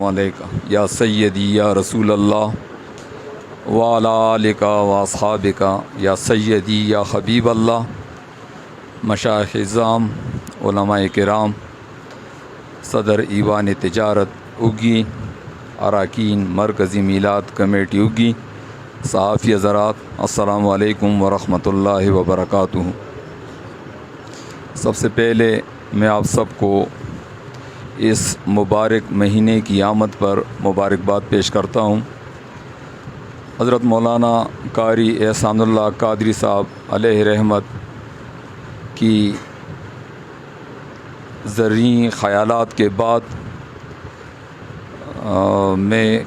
علیکہ یا سیدی یا رسول اللہ وعلی آلکہ واصحابکہ یا سیدی یا حبیب اللہ، مشائخ اعظام، علماء کرام، صدر ایوان تجارت اگی، اراکین مرکزی میلاد کمیٹی اگی، صحافی حضرات، السلام علیکم ورحمۃ اللہ وبرکاتہ۔ سب سے پہلے میں آپ سب کو اس مبارک مہینے کی آمد پر مبارکباد پیش کرتا ہوں۔ حضرت مولانا قاری احسان اللہ قادری صاحب علیہ رحمت کی زرعی خیالات کے بعد میں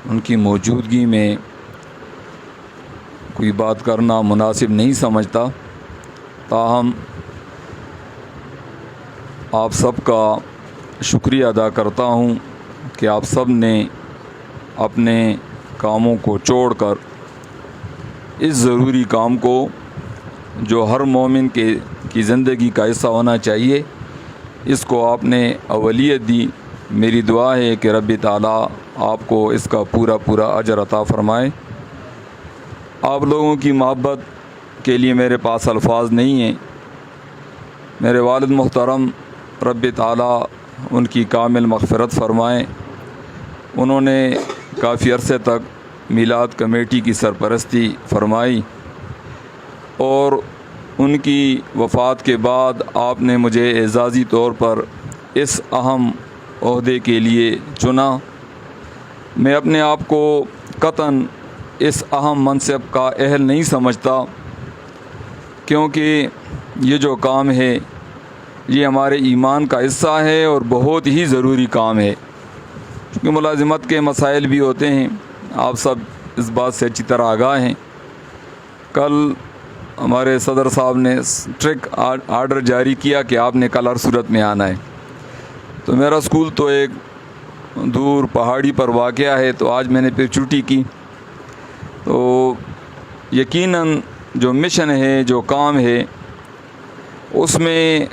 ان کی موجودگی میں کوئی بات کرنا مناسب نہیں سمجھتا، تاہم آپ سب کا شکریہ ادا کرتا ہوں کہ آپ سب نے اپنے کاموں کو چھوڑ کر اس ضروری کام کو، جو ہر مومن کی زندگی کا حصہ ہونا چاہیے، اس کو آپ نے اولیت دی۔ میری دعا ہے کہ رب تعالیٰ آپ کو اس کا پورا اجر عطا فرمائے۔ آپ لوگوں کی محبت کے لیے میرے پاس الفاظ نہیں ہیں۔ میرے والد محترم رب تعالیٰ ان کی کامل مغفرت فرمائیں۔ انہوں نے کافی عرصے تک میلاد کمیٹی کی سرپرستی فرمائی، اور ان کی وفات کے بعد آپ نے مجھے اعزازی طور پر اس اہم عہدے کے لیے چنا۔ میں اپنے آپ کو قطعاً اس اہم منصب کا اہل نہیں سمجھتا، کیونکہ یہ جو کام ہے یہ ہمارے ایمان کا حصہ ہے اور بہت ہی ضروری کام ہے، کیونکہ ملازمت کے مسائل بھی ہوتے ہیں۔ آپ سب اس بات سے اچھی طرح آگاہ ہیں۔ کل ہمارے صدر صاحب نے اسٹرکٹ آرڈر جاری کیا کہ آپ نے کل ہر صورت میں آنا ہے، تو میرا اسکول تو ایک دور پہاڑی پر واقع ہے، تو آج میں نے پھر چھٹی کی۔ تو یقیناً جو مشن ہے، جو کام ہے، اس میں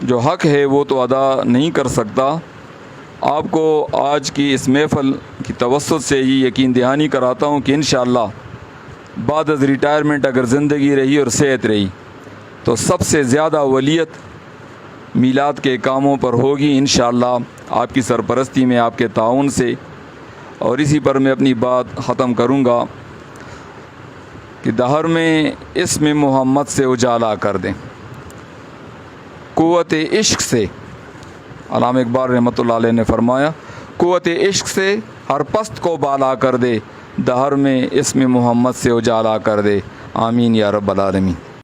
جو حق ہے وہ تو ادا نہیں کر سکتا۔ آپ کو آج کی اس محفل کی توسط سے یہ یقین دہانی کراتا ہوں کہ انشاءاللہ بعد از ریٹائرمنٹ اگر زندگی رہی اور صحت رہی تو سب سے زیادہ اولویت میلاد کے کاموں پر ہوگی انشاءاللہ، آپ کی سرپرستی میں، آپ کے تعاون سے۔ اور اسی پر میں اپنی بات ختم کروں گا کہ دہر میں اسم محمد سے اجالا کر دیں، قوت عشق سے۔ علامہ اقبال رحمۃ اللہ علیہ نے فرمایا، قوت عشق سے ہر پست کو بالا کر دے، دہر میں اسم محمد سے اجالا کر دے۔ آمین یا رب العالمین۔